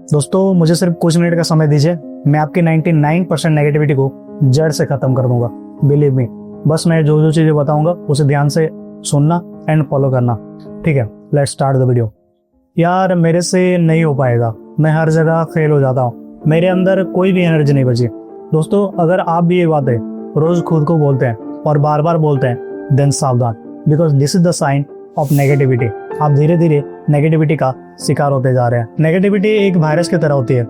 दोस्तों मुझे सिर्फ कुछ मिनट का समय दीजिए, मैं आपकी 99% नेगेटिविटी को जड़ से खत्म कर दूंगा। बिलीव मी, बस मैं जो जो चीजें बताऊंगा उसे ध्यान से सुनना एंड फॉलो करना। ठीक है, लेट्स स्टार्ट द वीडियो। यार मेरे से नहीं हो पाएगा, मैं हर जगह फेल हो जाता हूँ, मेरे अंदर कोई भी एनर्जी नहीं बची। दोस्तों अगर आप भी ये बातें रोज खुद को बोलते हैं और बार बार बोलते हैं, देन सावधान, because this is the sign of negativity. आप धीरे धीरे नेगेटिविटी का शिकार होते जा रहे हैं। नेगेटिविटी एक वायरस की तरह होती है,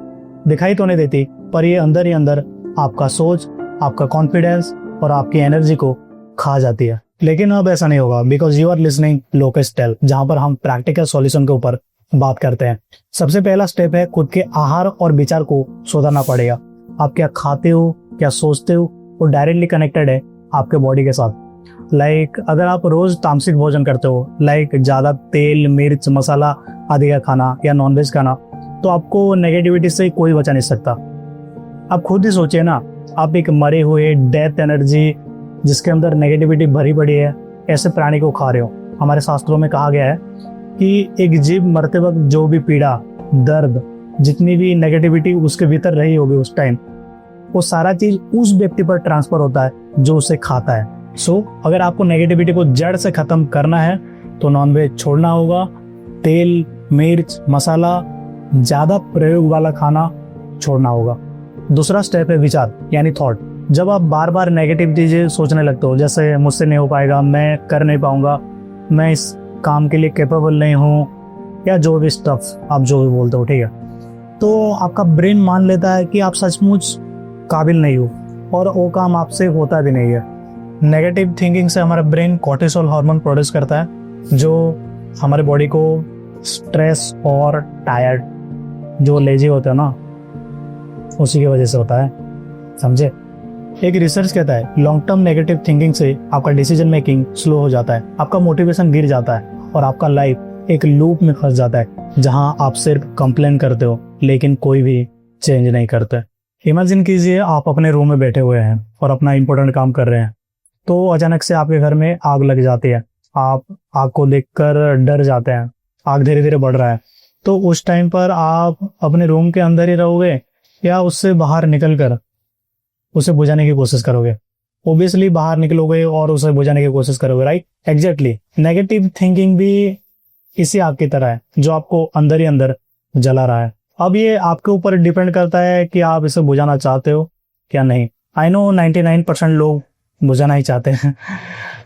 दिखाई तो नहीं देती, पर ये अंदर ही अंदर आपका सोच, आपका कॉन्फिडेंस और आपकी एनर्जी को खा जाती है। लेकिन अब ऐसा नहीं होगा, because you are listening Lokesh tell, जहां पर हम प्रैक्टिकल सॉल्यूशन के ऊपर बात करते हैं। सबसे पहला स्टेप है खुद के आहार और विचार को सुधारना पड़ेगा। आप क्या खाते हो, क्या सोचते हो, वो डायरेक्टली कनेक्टेड है आपके बॉडी के साथ। लाइक अगर आप रोज तामसिक भोजन करते हो, लाइक ज्यादा तेल, मिर्च, मसाला आदि का खाना या नॉनवेज खाना, तो आपको नेगेटिविटी से कोई बचा नहीं सकता। आप खुद ही सोचिए ना, आप एक मरे हुए डेथ एनर्जी जिसके अंदर नेगेटिविटी भरी पड़ी है, ऐसे प्राणी को खा रहे हो। हमारे शास्त्रों में कहा गया है कि एक जीव मरते वक्त जो भी पीड़ा, दर्द, जितनी भी नेगेटिविटी उसके भीतर रही होगी उस टाइम, वो सारा चीज उस व्यक्ति पर ट्रांसफर होता है जो उसे खाता है। सो अगर आपको नेगेटिविटी को जड़ से खत्म करना है तो नॉनवेज छोड़ना होगा, तेल, मिर्च, मसाला, ज्यादा प्रयोग वाला खाना छोड़ना होगा। दूसरा स्टेप है विचार यानी थॉट। जब आप बार बार नेगेटिव चीजें सोचने लगते हो, जैसे मुझसे नहीं हो पाएगा, मैं कर नहीं पाऊंगा, मैं इस काम के लिए कैपेबल नहीं हूँ, या जो भी स्टफ आप जो भी बोलते हो, ठीक है, तो आपका ब्रेन मान लेता है कि आप सचमुच काबिल नहीं हो और वो काम आपसे होता भी नहीं है। नेगेटिव थिंकिंग से हमारा ब्रेन कॉर्टिसोल हार्मोन प्रोड्यूस करता है, जो हमारे बॉडी को स्ट्रेस और टायर्ड, जो लेजी होते हैं ना, उसी की वजह से होता है, समझे। एक रिसर्च कहता है लॉन्ग टर्म नेगेटिव थिंकिंग से आपका डिसीजन मेकिंग स्लो हो जाता है, आपका मोटिवेशन गिर जाता है और आपका लाइफ एक लूप में फंस जाता है जहां आप सिर्फ कंप्लेन करते हो लेकिन कोई भी चेंज नहीं करते। इमेजिन कीजिए आप अपने रूम में बैठे हुए हैं और अपना इंपॉर्टेंट काम कर रहे हैं, तो अचानक से आपके घर में आग लग जाती है। आप आग को देखकर डर जाते हैं, आग धीरे धीरे बढ़ रहा है, तो उस टाइम पर आप अपने रूम के अंदर ही रहोगे या उससे बाहर निकलकर उसे बुझाने की कोशिश करोगे? ओब्वियसली बाहर निकलोगे और उसे बुझाने की कोशिश करोगे, राइट? एग्जैक्टली। नेगेटिव थिंकिंग भी इसी आग की तरह है जो आपको अंदर ही अंदर जला रहा है। अब ये आपके ऊपर डिपेंड करता है कि आप इसे बुझाना चाहते हो क्या नहीं। आई नो 99% लोग बुझाना ही चाहते हैं।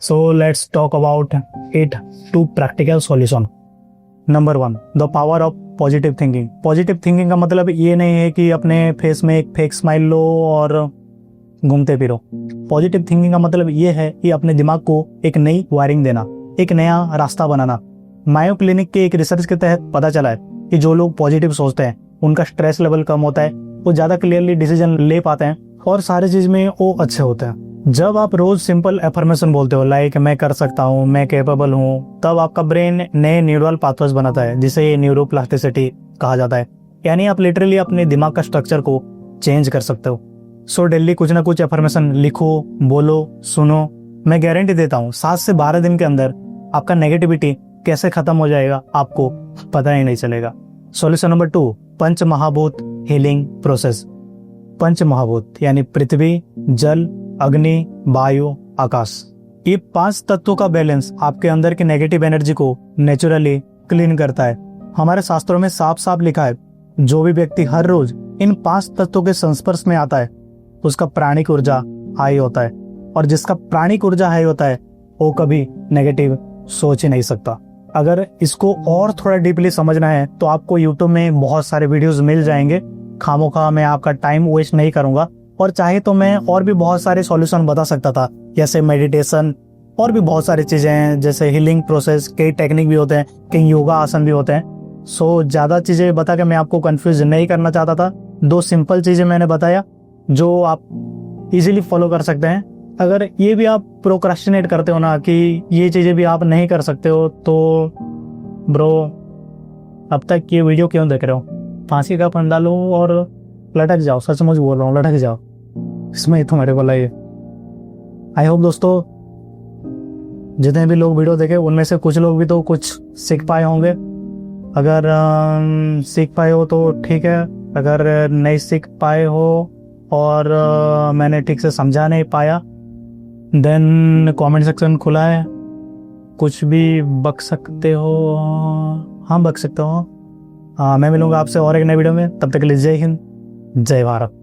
So let's talk about it two practical solution. Number 1, the power of positive thinking. Positive thinking का मतलब ये नहीं है कि अपने फेस में एक फेक स्माइल लो और घूमते फिरो। पॉजिटिव थिंकिंग का मतलब ये है कि अपने दिमाग को एक नई वायरिंग देना, एक नया रास्ता बनाना। मायो क्लिनिक के एक रिसर्च के तहत पता चला है कि जो लोग पॉजिटिव सोचते हैं उनका स्ट्रेस लेवल कम होता है, वो ज्यादा क्लियरली डिसीजन ले पाते हैं और सारी चीज में वो अच्छे होते हैं। जब आप रोज सिंपल एफर्मेशन बोलते हो, लाइक मैं कर सकता हूँ, मैं कैपेबल हूँ, तब आपका ब्रेन नए न्यूरल पाथवेज बनाता है, जिसे न्यूरोप्लास्टिसिटी कहा जाता है। यानी आप लिटरली अपने दिमाग का स्ट्रक्चर को चेंज कर सकते हो। सो डेली कुछ ना कुछ एफर्मेशन लिखो, बोलो, सुनो। मैं गारंटी देता हूँ 7 से 12 दिन के अंदर आपका नेगेटिविटी कैसे खत्म हो जाएगा आपको पता ही नहीं चलेगा। सॉल्यूशन नंबर 2, पंच महाभूत हीलिंग प्रोसेस। पंच महाभूत यानी पृथ्वी, जल, अग्नि, वायु, आकाश। ये 5 तत्वों का बैलेंस आपके अंदर की नेगेटिव एनर्जी को नेचुरली क्लीन करता है। हमारे शास्त्रों में साफ साफ लिखा है, जो भी व्यक्ति हर रोज इन 5 तत्वों के संस्पर्श में आता है उसका प्राणिक ऊर्जा हाई होता है, और जिसका प्राणिक ऊर्जा हाई होता है वो कभी नेगेटिव सोच ही नहीं सकता। अगर इसको और थोड़ा डीपली समझना है तो आपको यूट्यूब में बहुत सारे वीडियोस मिल जाएंगे। खामोखा मैं आपका टाइम वेस्ट नहीं करूंगा, और चाहे तो मैं और भी बहुत सारे सॉल्यूशन बता सकता था, जैसे मेडिटेशन और भी बहुत सारी चीजें हैं, जैसे हीलिंग प्रोसेस, कई टेक्निक भी होते हैं, कई योगा आसन भी होते हैं। सो ज्यादा चीजें बता के मैं आपको कंफ्यूज नहीं करना चाहता था। 2 सिंपल चीजें मैंने बताया जो आप इजीली फॉलो कर सकते हैं। अगर ये भी आप प्रोक्रास्टिनेट करते हो ना कि ये चीजें भी आप नहीं कर सकते हो, तो ब्रो अब तक ये वीडियो क्यों देख रहे हो? फांसी का फंदा लो और लटक जाओ। सचमुच बोल रहा हूँ, लटक जाओ। इसमें तो मेरे बोला ये। आई होप दोस्तों जितने भी लोग वीडियो देखे उनमें से कुछ लोग भी तो कुछ सीख पाए होंगे। अगर सीख पाए हो तो ठीक है, अगर नहीं सीख पाए हो और मैंने ठीक से समझा नहीं पाया, देन कमेंट सेक्शन खुला है, कुछ भी बक सकते हो। हाँ, बक सकते हो। मैं मिलूंगा आपसे और एक नए वीडियो में, तब तक के लिए जय हिंद, जय भारत।